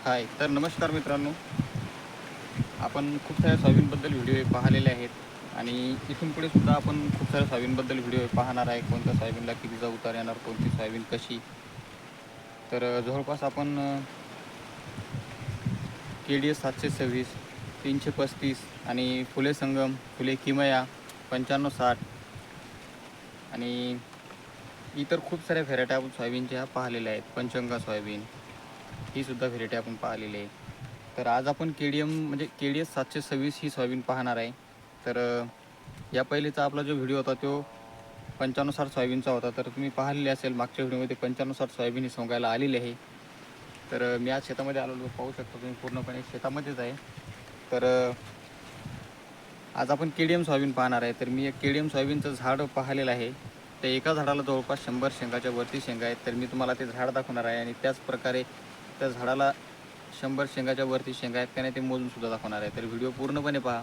हाय, तर नमस्कार मित्रांनो. आपण खूप साऱ्या सोयाबीनबद्दल व्हिडिओ पाहिलेले आहेत आणि इथून पुढे सुद्धा आपण खूप साऱ्या सोयाबीनबद्दल व्हिडिओ पाहणार आहे. कोणत्या सोयाबीनला कितीचा उतार येणार, कोणती सोयाबीन कशी. तर जवळपास आपण KDS 726, 335 आणि फुले संगम, फुले किमया, 9560 आणि इतर खूप साऱ्या व्हेरायटी आपण सोयाबीनच्या पाहिलेल्या आहेत. पंचगंगा सोयाबीन ही सुद्धा व्हेरायटी आपण पाहिलेली आहे. तर आज आपण KDS 726 ही सोयाबीन पाहणार आहे. तर या पहिलेचा आपला जो व्हिडिओ होता तो 9560 सोयाबीनचा होता. तर तुम्ही पाहिलेले असेल, मागच्या व्हिडिओमध्ये 9560 सोयाबीन ही सोंगायला आलेली आहे. तर मी आज शेतामध्ये आलेलो, पाहू शकता तुम्ही पूर्णपणे शेतामध्येच आहे. तर आज आपण KDM सोयाबीन पाहणार आहे. तर मी एक KDM सोयाबीनचं झाड पाहिलेलं आहे. त्या एका झाडाला जवळपास 100 शेंगाच्या वरती शेंगा आहेत. तर मी तुम्हाला ते झाड दाखवणार आहे आणि त्याच प्रकारे त्या झाडाला 100 शेंगाच्या वरती शेंगा आहेत का नाही ते मोजून सुद्धा दाखवणार आहे. तर व्हिडिओ पूर्णपणे पहा.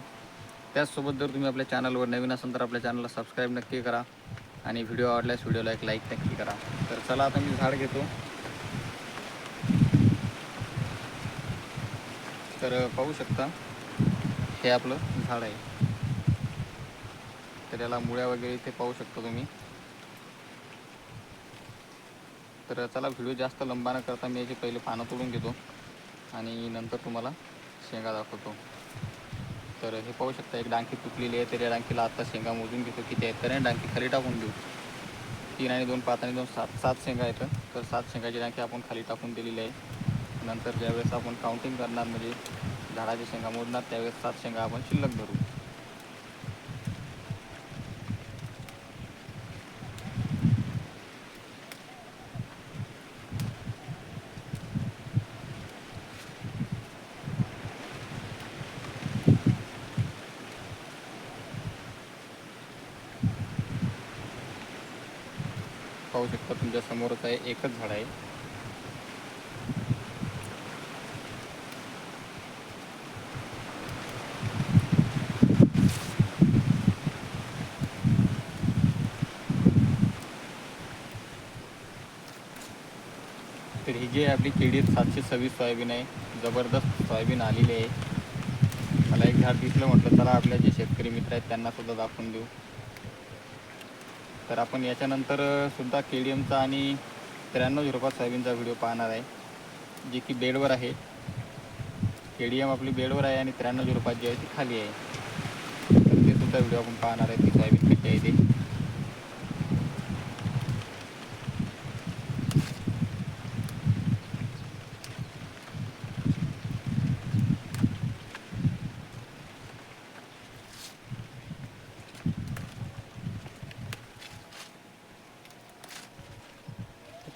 त्याचसोबत जर तुम्ही आपल्या चॅनलवर नवीन असाल तर आपल्या चॅनलला सबस्क्राईब नक्की करा आणि व्हिडिओ आवडल्यास व्हिडिओला एक लाईक नक्की करा. तर चला आता मी झाड घेतो. तर पाहू शकता हे आपलं झाड आहे. तर याला मुळ्या वगैरे इथे पाहू शकता तुम्ही. तर चला व्हिडिओ जास्त लंबा न करता मी याचे पहिले पानं तोडून घेतो आणि नंतर तुम्हाला शेंगा दाखवतो. तर हे पाहू शकता एक डांकी तुटलेली आहे. तर या डांकीला आत्ता शेंगा मोजून घेतो किती आहेत. तर डांकी खाली टाकून देऊ. 3 आणि 2 5 आणि 2 7 शेंगा आहेत. तर 7 शेंगाची डांकी आपण खाली टाकून दिलेली आहे. नंतर ज्यावेळेस आपण काउंटिंग करणार म्हणजे झाडाची शेंगा मोजणार त्यावेळेस 7 शेंगा आपण शिल्लक धरू. पाहू शकता तुमच्या समोरच आहे, एकच झाड आहे. तर ही जी आपली KDS 726 सोयाबीन आहे, जबरदस्त सोयाबीन आलेली आहे. मला एक झाड दिसलं, म्हटलं चला आपल्या जे शेतकरी मित्र आहेत त्यांनासुद्धा दाखवून देऊ. तर आपण याच्यानंतर सुद्धा KDMचा आणि 9305 सोयाबीनचा व्हिडिओ पाहणार आहे, जी की बेडवर आहे. KDM आपली बेडवर आहे आणि 9305 जी आहे ती खाली आहे. तर ते सुद्धा व्हिडिओ आपण पाहणार आहे, ती सोयाबीन कशी आहे ते.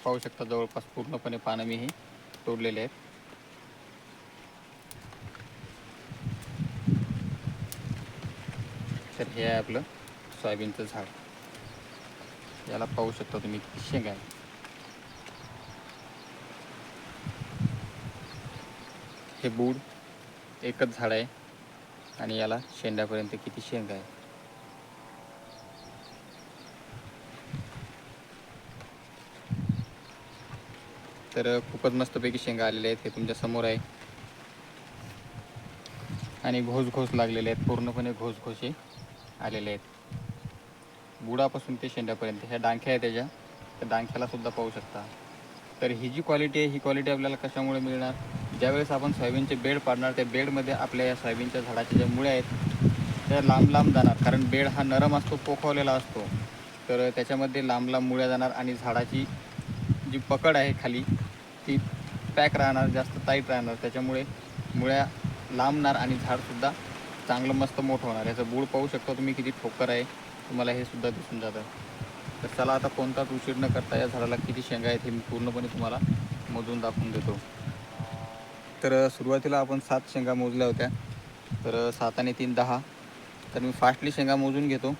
पाहू शकता जवळपास पूर्णपणे पानं मी हे तोडलेले आहेत. तर हे आहे आपलं सोयाबीनचं झाड. याला पाहू शकता तुम्ही किती शेंगा आहे. हे बूड एकच झाड आहे आणि याला शेंड्यापर्यंत किती शेंगा आहे. तर खूपच मस्तपैकी शेंगा आलेल्या आहेत, हे तुमच्या समोर आहे. आणि घोस लागलेले आहेत, पूर्णपणे घोसघोसे आलेले आहेत बुडापासून ते शेंड्यापर्यंत. ह्या डांख्या आहेत त्याच्या, त्या डांख्याला सुद्धा पाहू शकता. तर ही जी क्वालिटी आहे, ही क्वालिटी आपल्याला कशामुळे मिळणार, ज्यावेळेस आपण सोयाबीनचे बेड पाडणार त्या बेडमध्ये आपल्या या सोयाबीनच्या झाडाच्या ज्या मुळ्या आहेत त्या लांब लांब जाणार. कारण बेड हा नरम असतो, पोखवलेला असतो. तर त्याच्यामध्ये लांब लांब मुळ्या जाणार आणि झाडाची जी पकड आहे खाली ती पॅक राहणार, जास्त टाईट राहणार. त्याच्यामुळे मुळ्या लांबणार आणि झाडसुद्धा चांगलं मस्त मोठं होणार. याचं बूड पाहू शकता तुम्ही किती ठोकर आहे, तुम्हाला हे सुद्धा दिसून जातं. तर चला आता कोणताच उशीर न करता या झाडाला किती शेंगा आहेत हे मी पूर्णपणे तुम्हाला मोजून दाखवून देतो. तर सुरुवातीला आपण 7 शेंगा मोजल्या होत्या. तर 7 आणि 3 10. तर मी फास्टली शेंगा मोजून घेतो.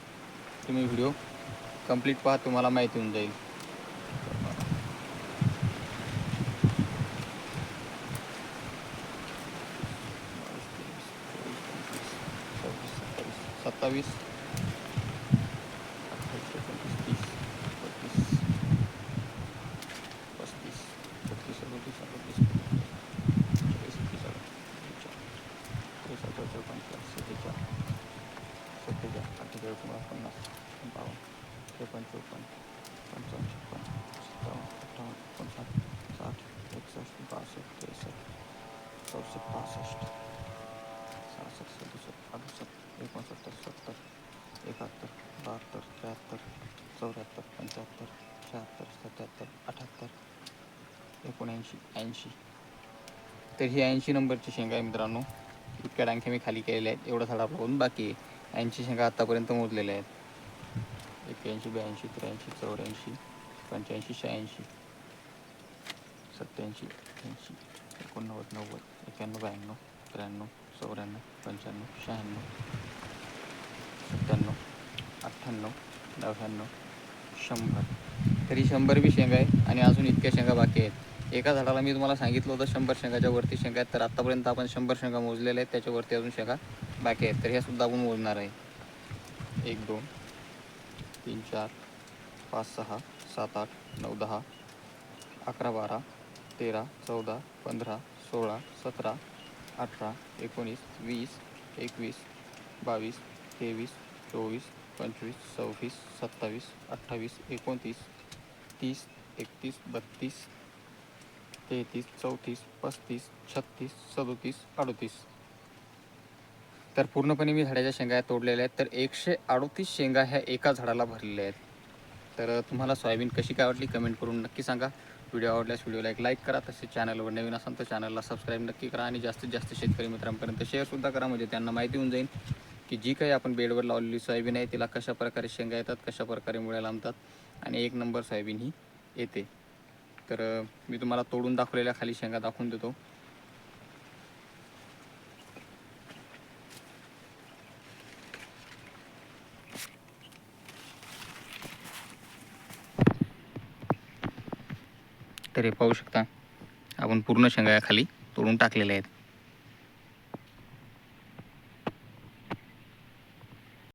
तुम्ही व्हिडिओ कंप्लीट पहा, तुम्हाला माहिती होऊन जाईल. 27 28 29 30 31 32 33 34 35 36 37 38 74 75 76 77 78 79 80. तर ही 80 नंबरची शेंगा आहे मित्रांनो. इतक्या डांख्या मी खाली केलेल्या आहेत. एवढं झाड आपलं बाकी आहे. 80 शेंगा आत्तापर्यंत मोजलेल्या आहेत. 81 82 83 84 85 86 87 88 89 90 91 92 93 94 95 96 97 98 99 100. तरी 100 बी शेंगा आहे आणि अजून इतक्या शेंगा बाकी आहेत. एका झाडाला मी तुम्हाला सांगितलं होतं 100 शेंगाच्या वरती शेंगा आहेत. तर आत्तापर्यंत आपण 100 शेंगा मोजलेल्या आहेत. त्याच्यावरती अजून शेंगा बाकी आहेत. तर ह्या सुद्धा आपण मोजणार आहे. 1 2 3 4 5 6 7 8 9 10 11 12 13 14 15 16 17 18 19 20 21 22 23 24 25 26 27 28 29 30 31 32 33 34 35 36 37 38. तर पूर्णपणे मी झाडाच्या शेंगा तोडलेल्या आहेत. तर 138 शेंगा ह्या एका झाडाला भरलेल्या आहेत. तर तुम्हाला सोयाबीन कशी काय वाटली कमेंट करून नक्की सांगा. व्हिडिओ आवडल्यास व्हिडिओला एक लाईक करा. तसेच चॅनलवर नवीन असाल तर चॅनलला सबस्क्राईब नक्की करा आणि जास्तीत जास्त शेतकरी मित्रांपर्यंत शेअरसुद्धा करा. म्हणजे त्यांना माहिती होऊन जाईल की जी काही आपण बेडवर लावलेली सोयाबीन आहे तिला कशा प्रकारे शेंगा येतात, कशा प्रकारे मुळ्या लांबतात आणि 1 नंबर सोयाबीन ही येते. तर मी तुम्हाला तोडून दाखवलेल्या खाली शेंगा दाखवून देतो. तर हे पाहू शकता आपण पूर्ण शेंगा खाली तोडून टाकलेल्या आहेत.